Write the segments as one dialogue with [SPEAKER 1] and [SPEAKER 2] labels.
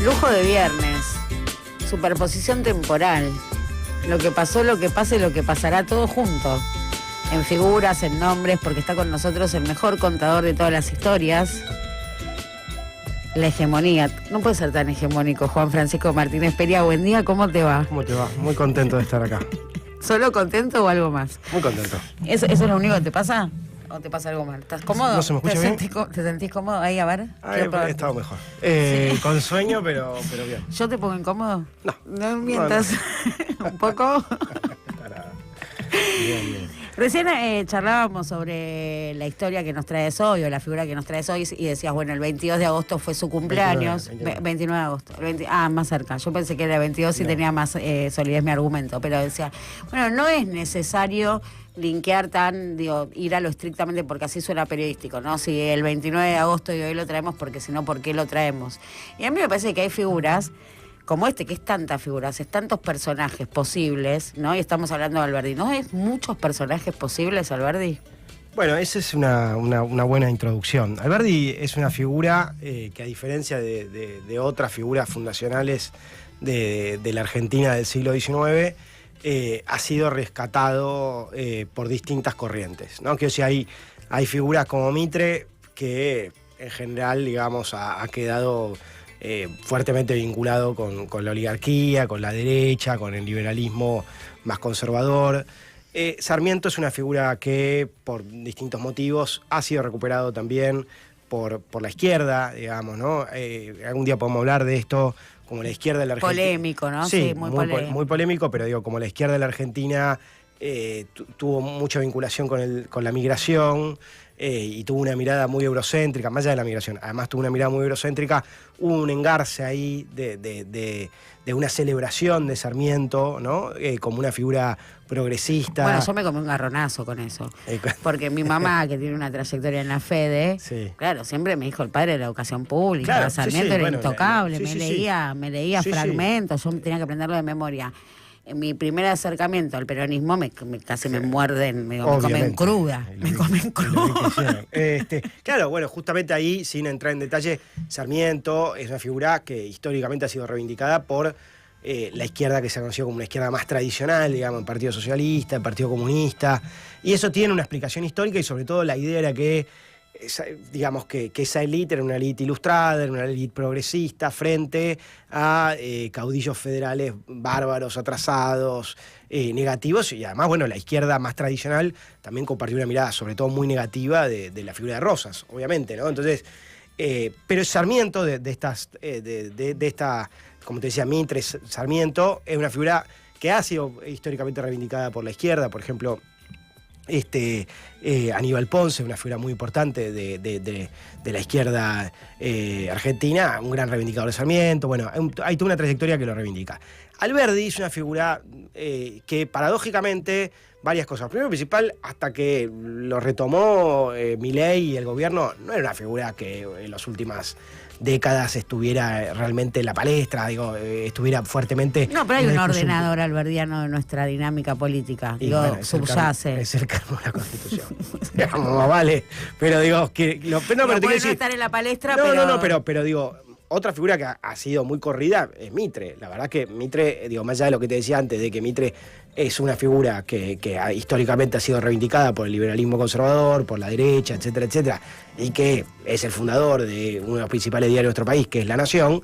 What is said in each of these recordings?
[SPEAKER 1] Lujo de viernes. Superposición temporal. Lo que pasó, lo que pasa y lo que pasará todo junto. En figuras, en nombres, porque está con nosotros el mejor contador de todas las historias. La hegemonía. No puede ser tan hegemónico, Juan Francisco Martínez Peria. Buen día, ¿cómo te va?
[SPEAKER 2] ¿Cómo te va? Muy contento de estar acá.
[SPEAKER 1] ¿Solo contento o algo más?
[SPEAKER 2] Muy contento.
[SPEAKER 1] ¿Eso es lo único que te pasa? ¿O te pasa algo mal? ¿Estás cómodo?
[SPEAKER 2] ¿No se me escucha bien?
[SPEAKER 1] ¿Te sentís cómodo? Ahí, a ver.
[SPEAKER 2] He estado mejor.
[SPEAKER 1] Sí.
[SPEAKER 2] Con sueño, pero bien.
[SPEAKER 1] ¿Yo te pongo incómodo?
[SPEAKER 2] No.
[SPEAKER 1] No mientas. No. ¿Un poco?
[SPEAKER 2] Bien.
[SPEAKER 1] Recién charlábamos sobre la historia que nos traes hoy, o la figura que nos traes hoy, y decías, bueno, el 22 de agosto fue su cumpleaños. 29 de agosto. Más cerca. Yo pensé que era el 22 y tenía más solidez mi argumento, pero decía, bueno, no es necesario linkear ir a lo estrictamente porque así suena periodístico, ¿no? Si el 29 de agosto y hoy lo traemos porque si no, ¿por qué lo traemos? Y a mí me parece que hay figuras como que es tantas figuras, es tantos personajes posibles, ¿no? Y estamos hablando de Alberdi. ¿No es muchos personajes posibles, Alberdi?
[SPEAKER 2] Bueno, esa es una buena introducción. Alberdi es una figura que, a diferencia de otras figuras fundacionales de la Argentina del siglo XIX, ha sido rescatado por distintas corrientes, ¿no? Que o sea, hay figuras como Mitre que en general, digamos, ha quedado fuertemente vinculado con la oligarquía, con la derecha, con el liberalismo más conservador. Sarmiento es una figura que, por distintos motivos, ha sido recuperado también por la izquierda, digamos, ¿no? Algún día podemos hablar de esto, como la izquierda de la Argentina.
[SPEAKER 1] Polémico, ¿no?
[SPEAKER 2] Sí, muy polémico, pero digo, como la izquierda de la Argentina tuvo mucha vinculación con la migración, y tuvo una mirada muy eurocéntrica, más allá de la migración, además tuvo una mirada muy eurocéntrica, hubo un engarce ahí de una celebración de Sarmiento, ¿no? Como una figura progresista.
[SPEAKER 1] Bueno, yo me comí un garronazo con eso, porque mi mamá, que tiene una trayectoria en la FEDE, sí, claro, siempre me dijo el padre de la educación pública, claro, Sarmiento era intocable, me leía fragmentos, yo tenía que aprenderlo de memoria. En mi primer acercamiento al peronismo casi me muerden, me comen cruda.
[SPEAKER 2] Claro, bueno, justamente ahí, sin entrar en detalle, Sarmiento es una figura que históricamente ha sido reivindicada por la izquierda que se conoció como una izquierda más tradicional, digamos, el Partido Socialista, el Partido Comunista, y eso tiene una explicación histórica y sobre todo la idea era que digamos que esa élite era una élite ilustrada, era una élite progresista frente a caudillos federales bárbaros, atrasados, negativos, y además, bueno, la izquierda más tradicional también compartió una mirada sobre todo muy negativa de la figura de Rosas, obviamente, ¿no? Entonces, pero Sarmiento, de esta, como te decía, Mitre Sarmiento, es una figura que ha sido históricamente reivindicada por la izquierda, por ejemplo. Aníbal Ponce, una figura muy importante de la izquierda argentina, un gran reivindicador de Sarmiento. Bueno, hay toda una trayectoria que lo reivindica. Alberdi es una figura que paradójicamente, varias cosas. Primero y principal, hasta que lo retomó Milei y el gobierno, no era una figura que en las últimas décadas estuviera realmente en la palestra, estuviera fuertemente...
[SPEAKER 1] No, pero hay un ordenador alberdiano de nuestra dinámica política, bueno, subyace.
[SPEAKER 2] Es el cargo de la Constitución. Digamos, vale, pero pero
[SPEAKER 1] puede no estar en la palestra,
[SPEAKER 2] pero digo, otra figura que ha sido muy corrida es Mitre. La verdad que Mitre, más allá de lo que te decía antes, de que Mitre es una figura que históricamente ha sido reivindicada por el liberalismo conservador, por la derecha, etcétera, etcétera, y que es el fundador de uno de los principales diarios de nuestro país, que es La Nación.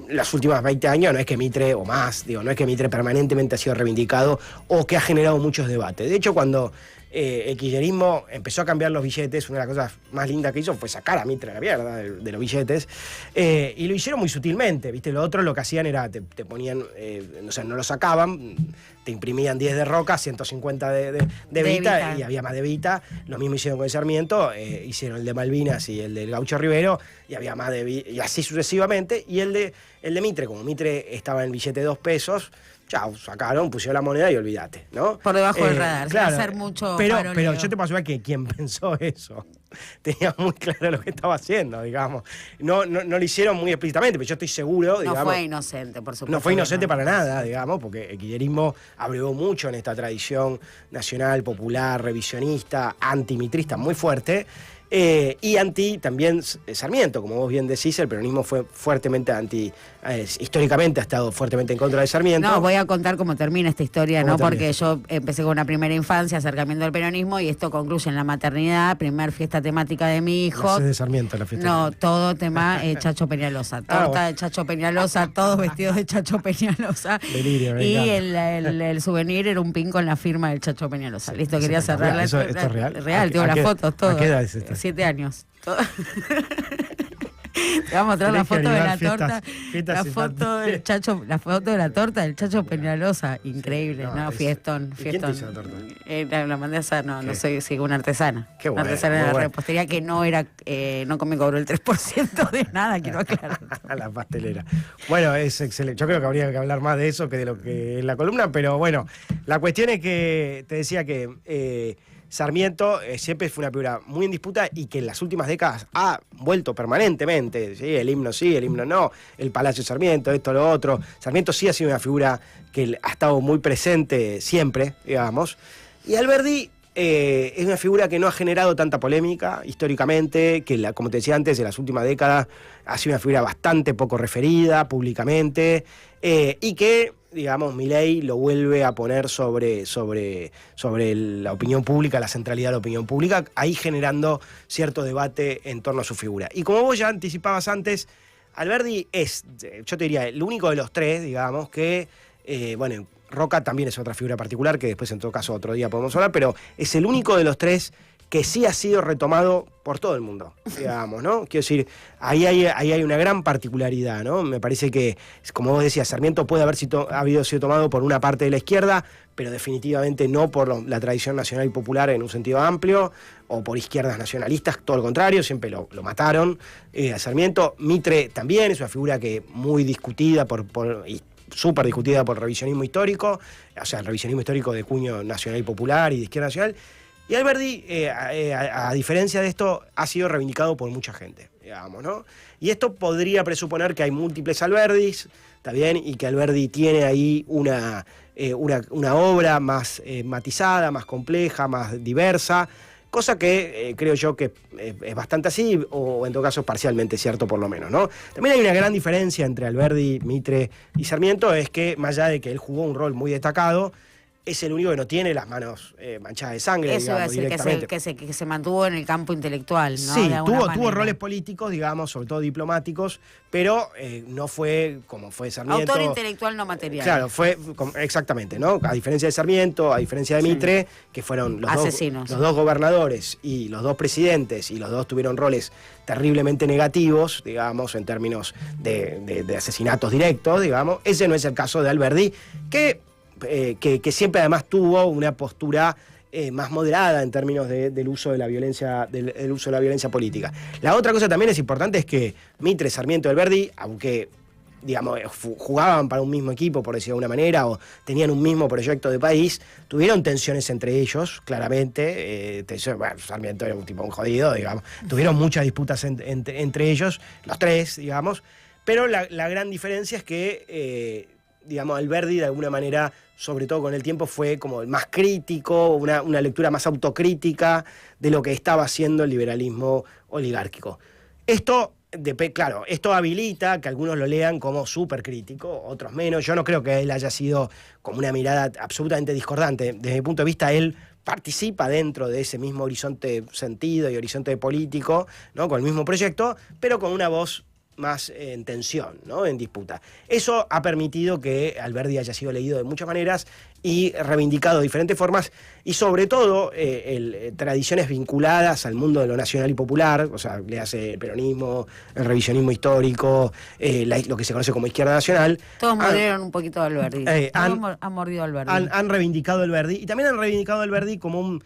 [SPEAKER 2] Los últimos 20 años no es que Mitre, o más, no es que Mitre permanentemente ha sido reivindicado o que ha generado muchos debates. De hecho, cuando el kirchnerismo empezó a cambiar los billetes, una de las cosas más lindas que hizo fue sacar a Mitre a la mierda de los billetes, y lo hicieron muy sutilmente, ¿viste? Lo otro lo que hacían era, te ponían, no lo sacaban, te imprimían 10 de Roca, 150 de Evita, y había más de Evita. Lo mismo hicieron con el Sarmiento, hicieron el de Malvinas y el del Gaucho Rivero, y había más de Evita, y así sucesivamente. Y el de Mitre, como Mitre estaba en billete de 2 pesos, chau, sacaron, pusieron la moneda y olvídate, ¿no?
[SPEAKER 1] Por debajo del radar,
[SPEAKER 2] claro,
[SPEAKER 1] sin hacer mucho
[SPEAKER 2] pero yo te puedo asegurar que quien pensó eso tenía muy claro lo que estaba haciendo, digamos. No lo hicieron muy explícitamente, pero yo estoy seguro, digamos...
[SPEAKER 1] No fue inocente, por supuesto.
[SPEAKER 2] No fue inocente para nada, digamos, porque el kirchnerismo abrevó mucho en esta tradición nacional, popular, revisionista, antimitrista muy fuerte. Y anti también Sarmiento, como vos bien decís, el peronismo fue fuertemente históricamente ha estado fuertemente en contra de Sarmiento.
[SPEAKER 1] No, voy a contar cómo termina esta historia, ¿no? Porque yo empecé con una primera infancia, acercamiento al peronismo, y esto concluye en la maternidad, primer fiesta temática de mi hijo.
[SPEAKER 2] De Sarmiento, la fiesta.
[SPEAKER 1] No, todo tema Chacho Peñalosa, torta de Chacho Peñalosa, todos vestidos de Chacho Peñalosa.
[SPEAKER 2] Delirio,
[SPEAKER 1] y el souvenir era un pin con la firma del Chacho Peñalosa.
[SPEAKER 2] Sí,
[SPEAKER 1] listo, quería cerrar
[SPEAKER 2] ¿Esto es real?
[SPEAKER 1] Real, tengo las fotos, todo.
[SPEAKER 2] ¿A qué edad es esto?
[SPEAKER 1] 7 años. Te voy a mostrar la foto de la torta. La foto del Chacho, la foto de la torta del Chacho Peñalosa. Increíble, ¿no? Fiestón.
[SPEAKER 2] ¿Quién te hizo la torta?
[SPEAKER 1] La mandé a hacer, no soy una artesana.
[SPEAKER 2] Qué bueno.
[SPEAKER 1] Una artesana de la repostería que no era, no me cobró el 3% de nada, quiero aclarar.
[SPEAKER 2] La pastelera. Bueno, es excelente. Yo creo que habría que hablar más de eso que de lo que es la columna, pero bueno, la cuestión es que te decía que Sarmiento siempre fue una figura muy en disputa y que en las últimas décadas ha vuelto permanentemente, ¿sí? El himno no, el Palacio Sarmiento, esto, lo otro. Sarmiento sí ha sido una figura que ha estado muy presente siempre, digamos. Y Alberdi es una figura que no ha generado tanta polémica históricamente, que como te decía antes, en las últimas décadas ha sido una figura bastante poco referida públicamente, y que, digamos, Milei lo vuelve a poner sobre la opinión pública, la centralidad de la opinión pública, ahí generando cierto debate en torno a su figura. Y como vos ya anticipabas antes, Alberdi es, yo te diría, el único de los tres, digamos, que, bueno, Roca también es otra figura particular, que después en todo caso otro día podemos hablar, pero es el único de los tres que sí ha sido retomado por todo el mundo, digamos, ¿no? Quiero decir, ahí hay una gran particularidad, ¿no? Me parece que, como vos decías, Sarmiento puede haber sido tomado por una parte de la izquierda, pero definitivamente no por la tradición nacional y popular en un sentido amplio, o por izquierdas nacionalistas, todo lo contrario, siempre lo mataron a Sarmiento. Mitre también es una figura que muy discutida súper discutida por el revisionismo histórico, o sea, el revisionismo histórico de cuño nacional y popular y de izquierda nacional. Y Alberdi, a diferencia de esto, ha sido reivindicado por mucha gente, digamos, ¿no? Y esto podría presuponer que hay múltiples Alberdis, ¿está bien? Y que Alberdi tiene ahí una obra más matizada, más compleja, más diversa, cosa que creo yo que es bastante así, o en todo caso parcialmente cierto por lo menos, ¿no? También hay una gran diferencia entre Alberdi, Mitre y Sarmiento, es que más allá de que él jugó un rol muy destacado, es el único que no tiene las manos manchadas de sangre,
[SPEAKER 1] eso
[SPEAKER 2] digamos, directamente.
[SPEAKER 1] Que se mantuvo en el campo intelectual, ¿no?
[SPEAKER 2] Sí, tuvo roles políticos, digamos, sobre todo diplomáticos, pero no fue como fue Sarmiento.
[SPEAKER 1] Autor intelectual no material.
[SPEAKER 2] Claro, fue exactamente, ¿no? A diferencia de Sarmiento, a diferencia de Mitre, que fueron los dos gobernadores y los dos presidentes, y los dos tuvieron roles terriblemente negativos, digamos, en términos de asesinatos directos, digamos. Ese no es el caso de Alberdi, que siempre además tuvo una postura más moderada en términos del uso de la violencia, del uso de la violencia política. La otra cosa también es importante es que Mitre, Sarmiento y Alberdi, aunque digamos jugaban para un mismo equipo, por decirlo de alguna manera, o tenían un mismo proyecto de país, tuvieron tensiones entre ellos, claramente. Bueno, Sarmiento era un tipo muy jodido, digamos. Tuvieron muchas disputas entre ellos, los tres, digamos. Pero la gran diferencia es que digamos, Alberdi de alguna manera, sobre todo con el tiempo, fue como el más crítico, una lectura más autocrítica de lo que estaba haciendo el liberalismo oligárquico. Esto habilita que algunos lo lean como súper crítico, otros menos. Yo no creo que él haya sido como una mirada absolutamente discordante. Desde mi punto de vista, él participa dentro de ese mismo horizonte sentido y horizonte político, ¿no? Con el mismo proyecto, pero con una voz más en tensión, ¿no? En disputa. Eso ha permitido que Alberdi haya sido leído de muchas maneras y reivindicado de diferentes formas, y sobre todo tradiciones vinculadas al mundo de lo nacional y popular, o sea, le hace el peronismo, el revisionismo histórico, lo que se conoce como izquierda nacional.
[SPEAKER 1] Todos mordieron un poquito a Alberdi. Han mordido a Alberdi.
[SPEAKER 2] Han reivindicado a Alberdi, y también han reivindicado a Alberdi como un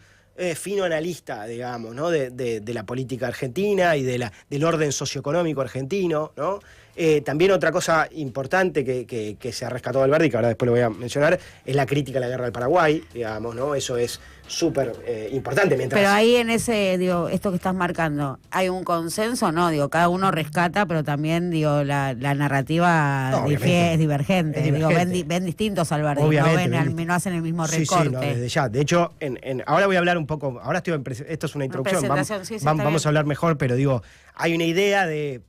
[SPEAKER 2] fino analista, digamos, ¿no? de la política argentina y del orden socioeconómico argentino, ¿no? También otra cosa importante que se ha rescatado de Alberdi, que ahora después lo voy a mencionar, es la crítica a la guerra del Paraguay, digamos, ¿no? Eso es súper importante.
[SPEAKER 1] Pero ahí en ese, digo, esto que estás marcando, ¿hay un consenso? No, digo, cada uno rescata, pero también, digo, la narrativa es divergente. Digo, ven distintos Alberdi, no hacen el mismo recorte.
[SPEAKER 2] Sí, no, desde ya. De hecho, ahora voy a hablar un poco, ahora esto es una introducción, vamos a hablar mejor, pero digo, hay una idea de...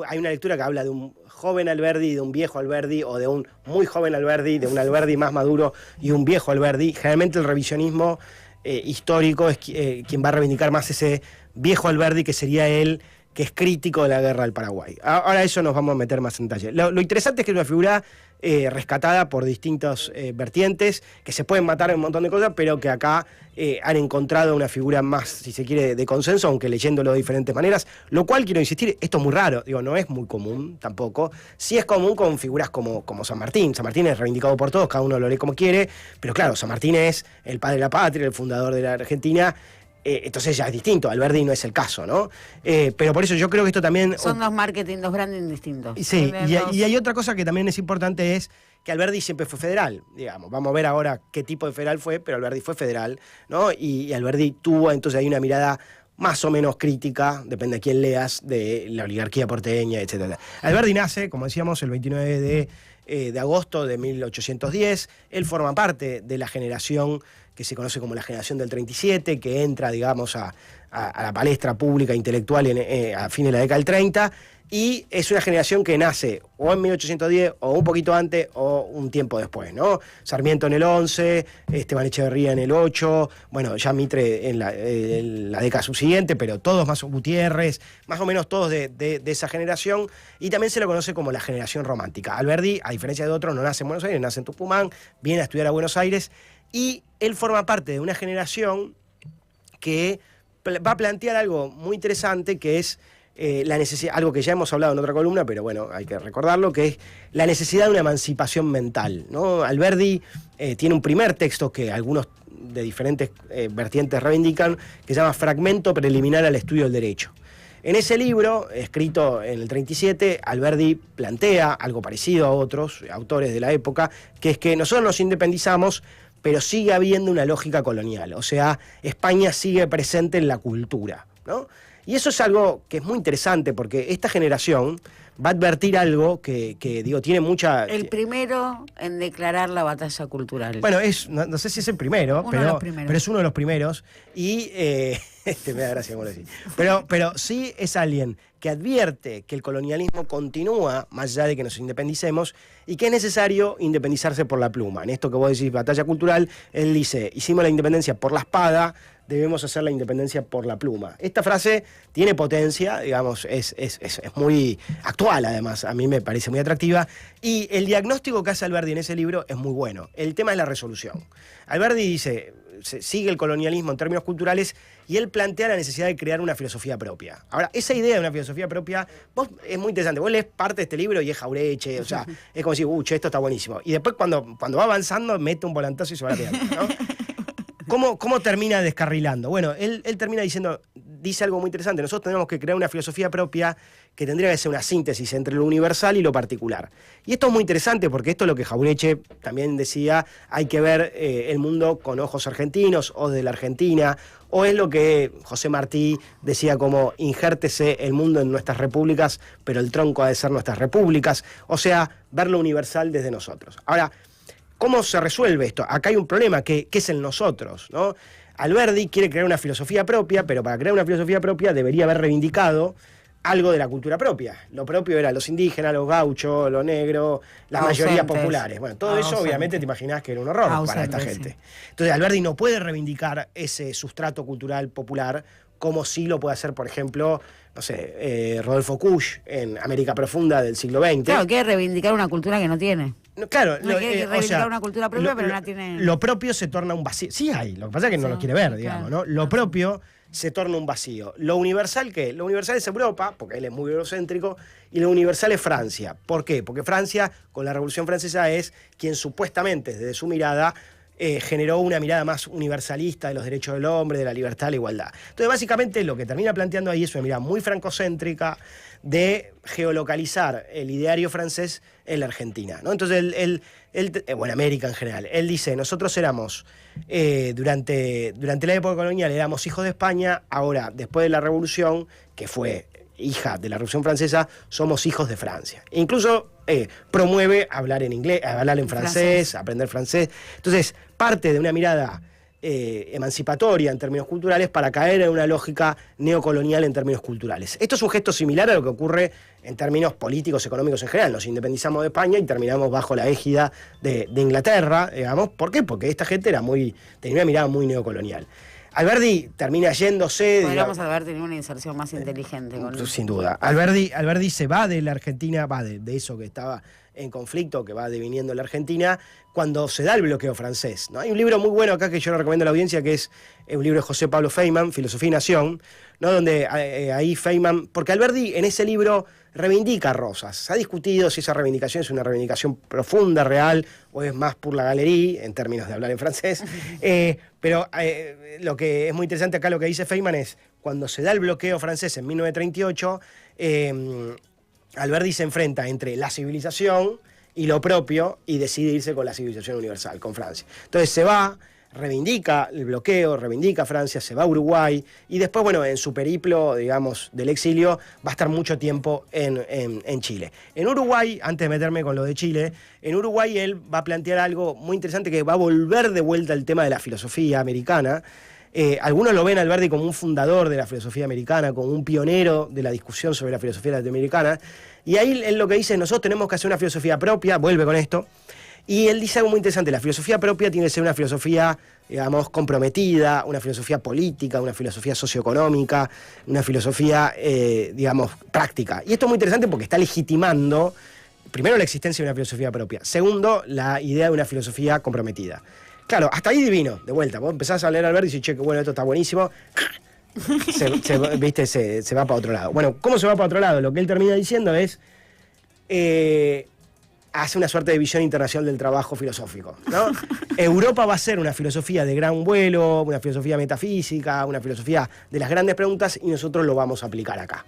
[SPEAKER 2] hay una lectura que habla de un joven Alberdi, de un viejo Alberdi, o de un muy joven Alberdi, de un Alberdi más maduro y un viejo Alberdi. Generalmente el revisionismo histórico es quien va a reivindicar más ese viejo Alberdi, que sería él, que es crítico de la guerra del Paraguay. Ahora eso nos vamos a meter más en detalle. Lo interesante es que es una figura rescatada por distintas vertientes, que se pueden matar en un montón de cosas, pero que acá han encontrado una figura más, si se quiere, de consenso, aunque leyéndolo de diferentes maneras, lo cual, quiero insistir, esto es muy raro, digo, no es muy común tampoco. Sí es común con figuras como San Martín. San Martín es reivindicado por todos, cada uno lo lee como quiere, pero claro, San Martín es el padre de la patria, el fundador de la Argentina. Entonces ya es distinto, Alberdi no es el caso, ¿no? Pero por eso yo creo que esto también...
[SPEAKER 1] Son dos branding distintos.
[SPEAKER 2] Sí, y hay otra cosa que también es importante, es que Alberdi siempre fue federal, digamos. Vamos a ver ahora qué tipo de federal fue, pero Alberdi fue federal, ¿no? Y Alberdi tuvo, entonces, hay una mirada más o menos crítica, depende de quién leas, de la oligarquía porteña, etc. Alberdi nace, como decíamos, el 29 de agosto de 1810. Él forma parte de la generación que se conoce como la generación del 37, que entra, digamos, a la palestra pública intelectual a fines de la década del 30, y es una generación que nace o en 1810, o un poquito antes, o un tiempo después, ¿no? Sarmiento en el 11, Esteban Echeverría en el 8, bueno, ya Mitre en la década subsiguiente, pero todos más, Gutiérrez, más o menos todos de esa generación, y también se lo conoce como la generación romántica. Alberdi, a diferencia de otros, no nace en Buenos Aires, nace en Tucumán, viene a estudiar a Buenos Aires, y él forma parte de una generación que va a plantear algo muy interesante, que es la necesidad, algo que ya hemos hablado en otra columna, pero bueno, hay que recordarlo, que es la necesidad de una emancipación mental, ¿no? Alberdi tiene un primer texto que algunos de diferentes vertientes reivindican, que se llama Fragmento preliminar al estudio del derecho. En ese libro, escrito en el 37, Alberdi plantea algo parecido a otros autores de la época, que es que nosotros nos independizamos, pero sigue habiendo una lógica colonial. O sea, España sigue presente en la cultura, ¿no? Y eso es algo que es muy interesante, porque esta generación va a advertir algo que digo, tiene mucha...
[SPEAKER 1] El primero en declarar la batalla cultural.
[SPEAKER 2] Bueno, no sé si es el primero, pero es uno de los primeros. Y me da gracia como lo decís. Pero sí es alguien que advierte que el colonialismo continúa más allá de que nos independicemos y que es necesario independizarse por la pluma. En esto que vos decís, batalla cultural, él dice, hicimos la independencia por la espada, debemos hacer la independencia por la pluma. Esta frase tiene potencia, digamos, es muy actual además, a mí me parece muy atractiva, y el diagnóstico que hace Alberdi en ese libro es muy bueno. El tema es la resolución. Alberdi dice, sigue el colonialismo en términos culturales, y él plantea la necesidad de crear una filosofía propia. Ahora, esa idea de una filosofía propia es muy interesante. Vos lees parte de este libro y es Jaureche, o sea, es como decir, che, esto está buenísimo. Y después cuando va avanzando, mete un volantazo y se va a la mierda, ¿no? ¿Cómo termina descarrilando? Bueno, él termina dice algo muy interesante. Nosotros tenemos que crear una filosofía propia que tendría que ser una síntesis entre lo universal y lo particular. Y esto es muy interesante porque esto es lo que Jaureche también decía, hay que ver el mundo con ojos argentinos o de la Argentina, o es lo que José Martí decía como injértese el mundo en nuestras repúblicas, pero el tronco ha de ser nuestras repúblicas, o sea, ver lo universal desde nosotros. Ahora, ¿cómo se resuelve esto? Acá hay un problema, que es el nosotros, ¿no? Alberdi quiere crear una filosofía propia, pero para crear una filosofía propia debería haber reivindicado algo de la cultura propia. Lo propio era los indígenas, los gauchos, los negros, las mayorías populares. Bueno, todo eso obviamente te imaginás que era un horror para esta gente. Sí. Entonces Alberdi no puede reivindicar ese sustrato cultural popular como sí lo puede hacer, por ejemplo, no sé, Rodolfo Kusch en América Profunda del siglo XX.
[SPEAKER 1] Claro, quiere reivindicar una cultura que no tiene.
[SPEAKER 2] No, claro,
[SPEAKER 1] no quiere reivindicar una cultura propia, pero no tiene...
[SPEAKER 2] Lo propio se torna un vacío. Sí hay, lo que pasa es que no lo quiere ver, digamos, ¿no? Lo propio se torna un vacío. Lo universal, ¿qué? Lo universal es Europa, porque él es muy eurocéntrico, y lo universal es Francia. ¿Por qué? Porque Francia, con la Revolución Francesa, es quien supuestamente, desde su mirada, generó una mirada más universalista de los derechos del hombre, de la libertad, la igualdad. Entonces, básicamente, lo que termina planteando ahí es una mirada muy francocéntrica de geolocalizar el ideario francés en la Argentina, ¿no? Entonces, bueno, América en general. Él dice, nosotros éramos, durante la época colonial, éramos hijos de España, ahora, después de la Revolución, que fue hija de la Revolución Francesa, somos hijos de Francia. E incluso promueve hablar en inglés, hablar en francés, aprender francés. Entonces, parte de una mirada emancipatoria en términos culturales para caer en una lógica neocolonial en términos culturales. Esto es un gesto similar a lo que ocurre en términos políticos, económicos en general. Nos independizamos de España y terminamos bajo la égida de Inglaterra, digamos. ¿Por qué? Porque esta gente tenía una mirada muy neocolonial. Alberdi termina yéndose...
[SPEAKER 1] Podríamos haber tenido una inserción más inteligente.
[SPEAKER 2] Sin duda. Alberdi se va de la Argentina, va de eso que estaba en conflicto, que va deviniendo la Argentina, cuando se da el bloqueo francés, ¿no? Hay un libro muy bueno acá que yo le recomiendo a la audiencia, que es un libro de José Pablo Feynman, Filosofía y Nación, ¿no? Donde ahí Feynman... Porque Alberdi en ese libro reivindica a Rosas. Se ha discutido si esa reivindicación es una reivindicación profunda, real, o es más por la galería, en términos de hablar en francés. Pero lo que es muy interesante acá, lo que dice Feynman es, cuando se da el bloqueo francés en 1938, Alberdi se enfrenta entre la civilización y lo propio y decide irse con la civilización universal, con Francia. Entonces se va, reivindica el bloqueo, reivindica Francia, se va a Uruguay y después, bueno, en su periplo, digamos, del exilio, va a estar mucho tiempo en Chile. En Uruguay, antes de meterme con lo de Chile, en Uruguay él va a plantear algo muy interesante, que va a volver de vuelta al tema de la filosofía americana. Algunos lo ven a Alberdi como un fundador de la filosofía americana, como un pionero de la discusión sobre la filosofía latinoamericana. Y ahí él lo que dice, nosotros tenemos que hacer una filosofía propia, vuelve con esto, y él dice algo muy interesante, la filosofía propia tiene que ser una filosofía, digamos, comprometida, una filosofía política, una filosofía socioeconómica, una filosofía, digamos, práctica. Y esto es muy interesante porque está legitimando, primero, la existencia de una filosofía propia, segundo, la idea de una filosofía comprometida. Claro, hasta ahí divino, de vuelta. Vos empezás a leer Alberdi y decís, che, que bueno, esto está buenísimo. Se va para otro lado. Bueno, ¿cómo se va para otro lado? Lo que él termina diciendo es, hace una suerte de visión internacional del trabajo filosófico, ¿no? Europa va a ser una filosofía de gran vuelo, una filosofía metafísica, una filosofía de las grandes preguntas, y nosotros lo vamos a aplicar acá.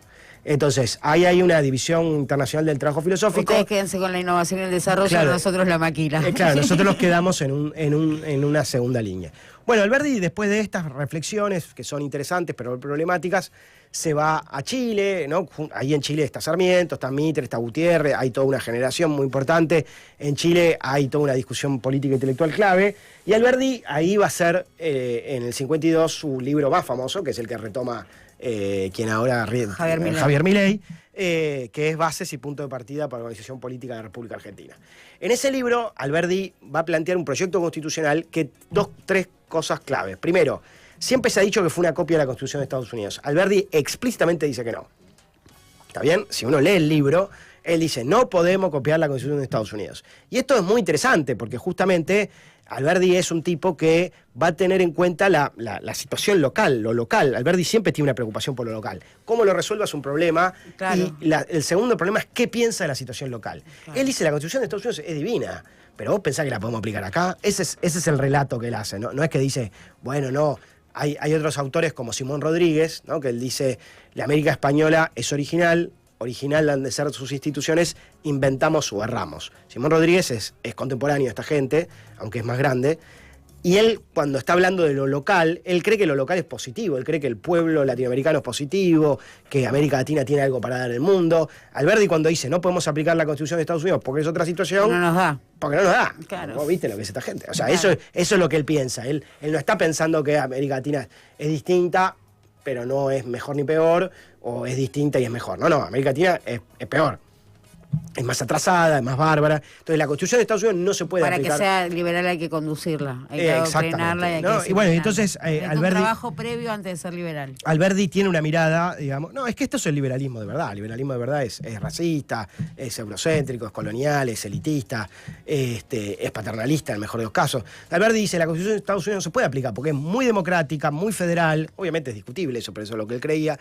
[SPEAKER 2] Entonces, ahí hay una división internacional del trabajo filosófico.
[SPEAKER 1] Ustedes quédense con la innovación y el desarrollo, claro, nosotros la máquina.
[SPEAKER 2] Claro, nosotros nos quedamos en una segunda línea. Bueno, Alberdi, después de estas reflexiones, que son interesantes pero problemáticas, se va a Chile, ¿no? Ahí en Chile está Sarmiento, está Mitre, está Gutiérrez, hay toda una generación muy importante. En Chile hay toda una discusión política e intelectual clave. Y Alberdi ahí va a ser, en el 52, su libro más famoso, que es el que retoma quien ahora Javier Milei, que es Bases y Punto de Partida para la Organización Política de la República Argentina. En ese libro, Alberdi va a plantear un proyecto constitucional que tres cosas claves. Primero, siempre se ha dicho que fue una copia de la Constitución de Estados Unidos. Alberdi explícitamente dice que no. ¿Está bien? Si uno lee el libro, él dice, no podemos copiar la Constitución de Estados Unidos. Y esto es muy interesante porque justamente Alberdi es un tipo que va a tener en cuenta la situación local, lo local. Alberdi siempre tiene una preocupación por lo local. Cómo lo resuelva es un problema. Claro. Y el segundo problema es qué piensa de la situación local. Claro. Él dice, la Constitución de Estados Unidos es divina, pero vos pensás que la podemos aplicar acá. Ese es el relato que él hace, ¿no? No es que dice, bueno, no. Hay otros autores como Simón Rodríguez, ¿no? Que él dice, la América española es original han de ser sus instituciones, inventamos o erramos. Simón Rodríguez es contemporáneo de esta gente, aunque es más grande, y él, cuando está hablando de lo local, él cree que lo local es positivo, él cree que el pueblo latinoamericano es positivo, que América Latina tiene algo para dar en el mundo. Alberdi, cuando dice, no podemos aplicar la Constitución de Estados Unidos porque es otra situación...
[SPEAKER 1] No nos da.
[SPEAKER 2] Porque no nos da.
[SPEAKER 1] Claro.
[SPEAKER 2] ¿Vos viste lo que es esta gente? O sea,
[SPEAKER 1] claro,
[SPEAKER 2] eso es lo que él piensa. Él no está pensando que América Latina es distinta, pero no es mejor ni peor, o es distinta y es mejor. No, América Latina es peor. Es más atrasada, es más bárbara. Entonces la Constitución de Estados Unidos no se puede aplicar.
[SPEAKER 1] Para que sea liberal hay que conducirla, hay que adoctrinarla y hay que...
[SPEAKER 2] Y bueno, entonces
[SPEAKER 1] Alberdi... un trabajo previo antes de ser liberal.
[SPEAKER 2] Alberdi tiene una mirada, digamos... No, es que esto es el liberalismo de verdad. El liberalismo de verdad es racista, es eurocéntrico, es colonial, es elitista, es paternalista en el mejor de los casos. Alberdi dice, la Constitución de Estados Unidos no se puede aplicar porque es muy democrática, muy federal. Obviamente es discutible eso, pero eso es lo que él creía.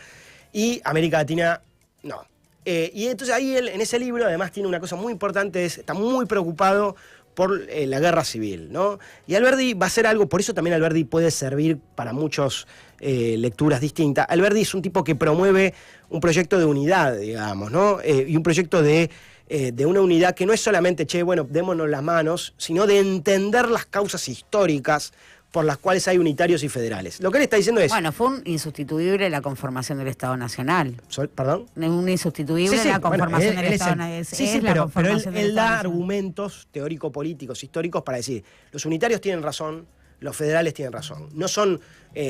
[SPEAKER 2] Y América Latina, no. Y entonces ahí él, en ese libro, además tiene una cosa muy importante, está muy preocupado por la guerra civil, ¿no? Y Alberdi va a ser algo, por eso también Alberdi puede servir para muchas lecturas distintas. Alberdi es un tipo que promueve un proyecto de unidad, digamos, ¿no? Y un proyecto de una unidad que no es solamente, bueno, démonos las manos, sino de entender las causas históricas por las cuales hay unitarios y federales. Lo que él está diciendo es...
[SPEAKER 1] Bueno, fue un insustituible la conformación del Estado Nacional.
[SPEAKER 2] ¿Perdón?
[SPEAKER 1] Un insustituible la conformación del Estado Nacional.
[SPEAKER 2] Sí, pero él da argumentos teórico-políticos, históricos, para decir, los unitarios tienen razón, los federales tienen razón. No son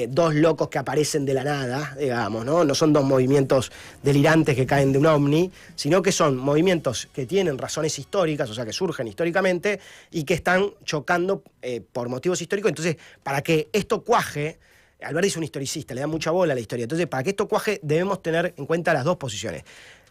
[SPEAKER 2] dos locos que aparecen de la nada, digamos, ¿no? No son dos movimientos delirantes que caen de un ovni, sino que son movimientos que tienen razones históricas, o sea, que surgen históricamente y que están chocando por motivos históricos. Entonces, para que esto cuaje, Alberdi es un historicista, le da mucha bola a la historia. Entonces, para que esto cuaje, debemos tener en cuenta las dos posiciones.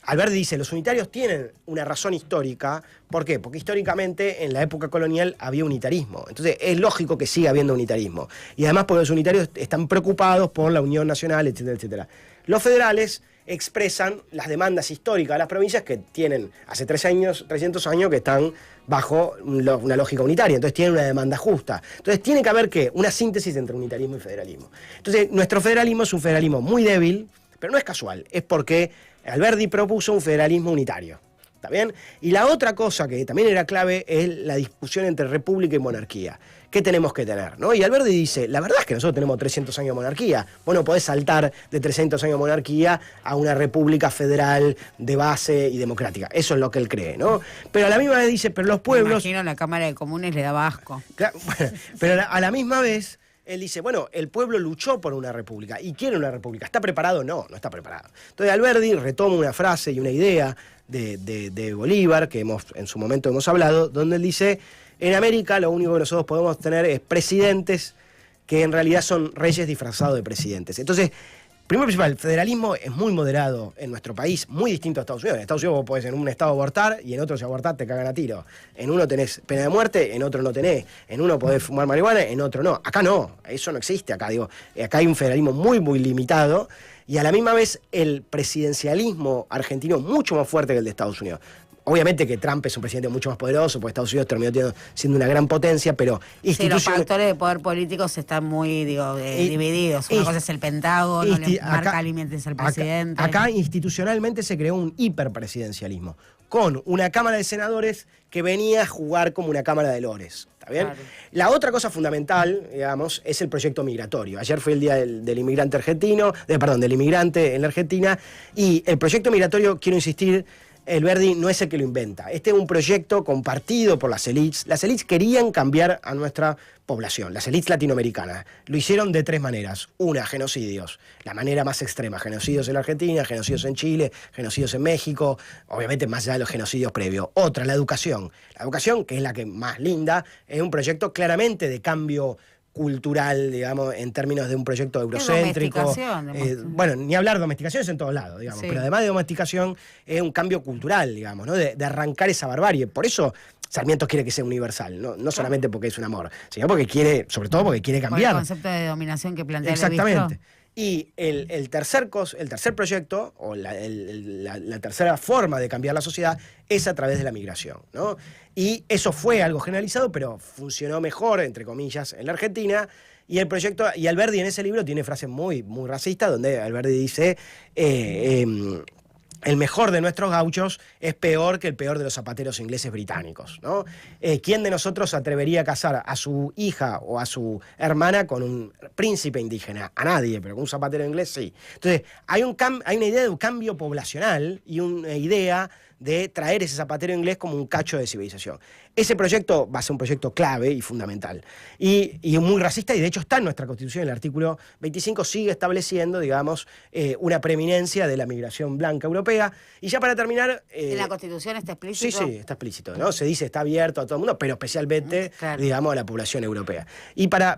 [SPEAKER 2] Alberdi dice, los unitarios tienen una razón histórica. ¿Por qué? Porque históricamente en la época colonial había unitarismo. Entonces es lógico que siga habiendo unitarismo. Y además porque los unitarios están preocupados por la unión nacional, etcétera, etcétera. Los federales expresan las demandas históricas de las provincias que tienen hace 300 años que están bajo una lógica unitaria. Entonces tienen una demanda justa. Entonces tiene que haber una síntesis entre unitarismo y federalismo. Entonces nuestro federalismo es un federalismo muy débil, pero no es casual. Es porque Alberdi propuso un federalismo unitario, ¿está bien? Y la otra cosa que también era clave es la discusión entre república y monarquía. ¿Qué tenemos que tener, no? Y Alberdi dice, la verdad es que nosotros tenemos 300 años de monarquía. Vos no podés saltar de 300 años de monarquía a una república federal de base y democrática. Eso es lo que él cree, ¿no? Pero a la misma vez dice, pero los pueblos... Me
[SPEAKER 1] imagino la Cámara de Comunes le daba asco.
[SPEAKER 2] Claro, bueno, pero a la misma vez... Él dice, bueno, el pueblo luchó por una república y quiere una república. ¿Está preparado? No, no está preparado. Entonces Alberdi retoma una frase y una idea de Bolívar, que en su momento hemos hablado, donde él dice, en América lo único que nosotros podemos tener es presidentes que en realidad son reyes disfrazados de presidentes. Entonces, primero principal, el federalismo es muy moderado en nuestro país, muy distinto a Estados Unidos. En Estados Unidos vos podés en un estado abortar y en otro si abortás te cagan a tiro. En uno tenés pena de muerte, en otro no tenés. En uno podés fumar marihuana, en otro no. Acá no, eso no existe acá. Acá hay un federalismo muy, muy limitado y a la misma vez el presidencialismo argentino es mucho más fuerte que el de Estados Unidos. Obviamente que Trump es un presidente mucho más poderoso, porque Estados Unidos terminó siendo una gran potencia, pero...
[SPEAKER 1] Sí, los factores de poder políticos están muy, divididos. Una cosa es el Pentágono, le marca límites al presidente.
[SPEAKER 2] Acá institucionalmente se creó un hiperpresidencialismo, con una Cámara de Senadores que venía a jugar como una Cámara de Lores. ¿Está bien? Claro. La otra cosa fundamental, digamos, es el proyecto migratorio. Ayer fue el día del inmigrante argentino, del inmigrante en la Argentina, y el proyecto migratorio, quiero insistir, Alberdi no es el que lo inventa. Este es un proyecto compartido por las élites. Las élites querían cambiar a nuestra población, las élites latinoamericanas. Lo hicieron de tres maneras. Una, genocidios. La manera más extrema, genocidios en la Argentina, genocidios en Chile, genocidios en México, obviamente más allá de los genocidios previos. Otra, la educación. La educación, que es la que más linda, es un proyecto claramente de cambio cultural, digamos, en términos de un proyecto eurocéntrico. Bueno, ni hablar de domesticación, es en todos lados, digamos, sí. Pero además de domesticación es un cambio cultural, digamos, ¿no? De arrancar esa barbarie. Por eso Sarmiento quiere que sea universal, no solamente porque es un amor, sino porque quiere, sobre todo porque quiere cambiar.
[SPEAKER 1] Por el concepto de dominación que plantea
[SPEAKER 2] Exactamente. Y el tercer proyecto, o la tercera forma de cambiar la sociedad, es a través de la migración, ¿no? Y eso fue algo generalizado, pero funcionó mejor, entre comillas, en la Argentina. Y Alberdi en ese libro tiene frases muy, muy racistas, donde Alberdi dice... el mejor de nuestros gauchos es peor que el peor de los zapateros ingleses británicos, ¿no? ¿Quién de nosotros se atrevería a casar a su hija o a su hermana con un príncipe indígena? A nadie, pero con un zapatero inglés sí. Entonces, hay una idea de un cambio poblacional y una idea de traer ese zapatero inglés como un cacho de civilización. Ese proyecto va a ser un proyecto clave y fundamental. Y muy racista, y de hecho está en nuestra Constitución, el artículo 25 sigue estableciendo, digamos, una preeminencia de la migración blanca europea. Y ya para terminar...
[SPEAKER 1] ¿En la Constitución está explícito?
[SPEAKER 2] Sí, está explícito, ¿no? Se dice, está abierto a todo el mundo, pero especialmente, digamos, a la población europea. Y para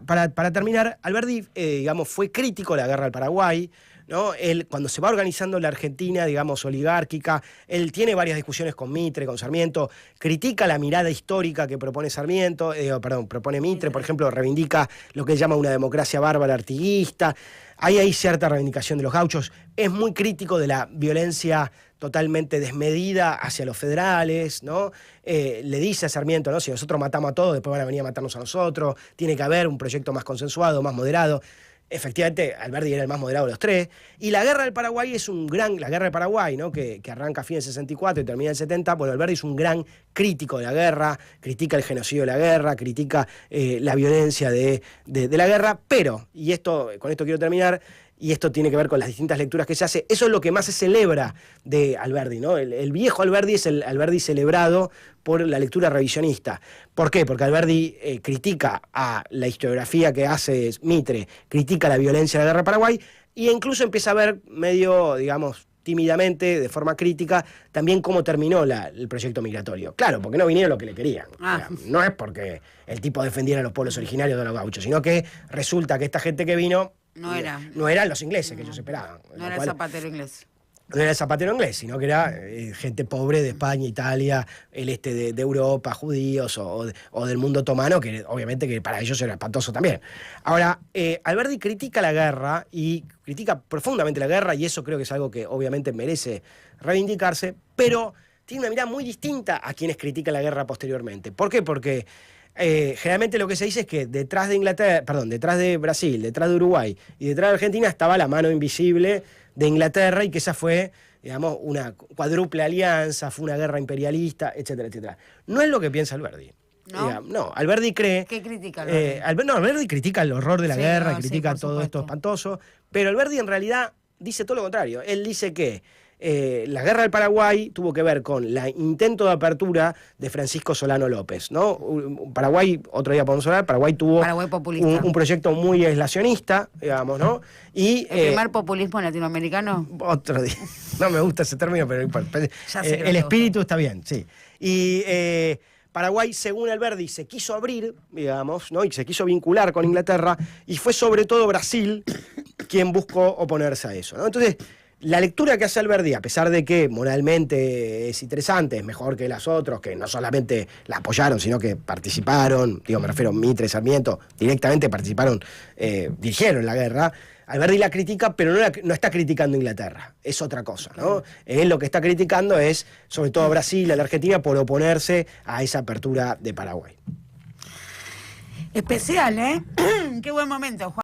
[SPEAKER 2] terminar, Alberdi, digamos, fue crítico de la guerra al Paraguay, ¿no? Él, cuando se va organizando la Argentina, digamos, oligárquica, él tiene varias discusiones con Mitre, con Sarmiento, critica la mirada histórica que propone Sarmiento, propone Mitre, por ejemplo, reivindica lo que él llama una democracia bárbara artiguista. Hay cierta reivindicación de los gauchos, es muy crítico de la violencia totalmente desmedida hacia los federales, ¿no? Le dice a Sarmiento, ¿no? Si nosotros matamos a todos, después van a venir a matarnos a nosotros, tiene que haber un proyecto más consensuado, más moderado. Efectivamente, Alberdi era el más moderado de los tres. Y la guerra del Paraguay es la guerra del Paraguay, ¿no? Que arranca a fin del 64 y termina en el 70. Bueno, Alberdi es un gran crítico de la guerra, critica el genocidio de la guerra, critica la violencia de la guerra, pero, con esto quiero terminar, y esto tiene que ver con las distintas lecturas que se hace, eso es lo que más se celebra de Alberdi, ¿no? El viejo Alberdi es el Alberdi celebrado por la lectura revisionista. ¿Por qué? Porque Alberdi critica a la historiografía que hace Mitre, critica la violencia de la guerra de Paraguay, e incluso empieza a ver medio, digamos, tímidamente, de forma crítica, también cómo terminó el proyecto migratorio. Claro, porque no vinieron lo que le querían. No es porque el tipo defendiera a los pueblos originarios de los gauchos, sino que resulta que esta gente que vino no eran los ingleses que ellos esperaban.
[SPEAKER 1] No era el zapatero inglés.
[SPEAKER 2] No era el zapatero inglés, sino que era gente pobre de España, Italia, el este de Europa, judíos o del mundo otomano, que obviamente que para ellos era espantoso también. Ahora, Alberdi critica la guerra y critica profundamente la guerra, y eso creo que es algo que obviamente merece reivindicarse, pero tiene una mirada muy distinta a quienes critican la guerra posteriormente. ¿Por qué? Porque generalmente lo que se dice es que detrás de Brasil, detrás de Uruguay y detrás de Argentina estaba la mano invisible de Inglaterra, y que esa fue, digamos, una cuádruple alianza, fue una guerra imperialista, etcétera, etcétera. No es lo que piensa Alberdi. No, Alberdi cree...
[SPEAKER 1] ¿Qué critica Alberdi?
[SPEAKER 2] Alberdi critica el horror de la guerra, critica todo esto espantoso, pero Alberdi en realidad dice todo lo contrario. Él dice que la guerra del Paraguay tuvo que ver con el intento de apertura de Francisco Solano López, ¿no? Paraguay, otro día podemos hablar, Paraguay tuvo un proyecto muy aislacionista, digamos, ¿no? Y,
[SPEAKER 1] ¿el primer populismo latinoamericano?
[SPEAKER 2] Otro día. No me gusta ese término, pero el espíritu está bien, sí. Y Paraguay, según Alberdi, se quiso abrir, digamos, ¿no? Y se quiso vincular con Inglaterra, y fue sobre todo Brasil quien buscó oponerse a eso, ¿no? Entonces, la lectura que hace Alberdi, a pesar de que moralmente es interesante, es mejor que las otras, que no solamente la apoyaron, sino que participaron, me refiero a Mitre, Sarmiento, directamente participaron, dirigieron la guerra. Alberdi la critica, pero no está criticando a Inglaterra, es otra cosa, ¿no? Él lo que está criticando es, sobre todo a Brasil, a la Argentina, por oponerse a esa apertura de Paraguay.
[SPEAKER 1] Especial, ¿eh? Qué buen momento, Juan.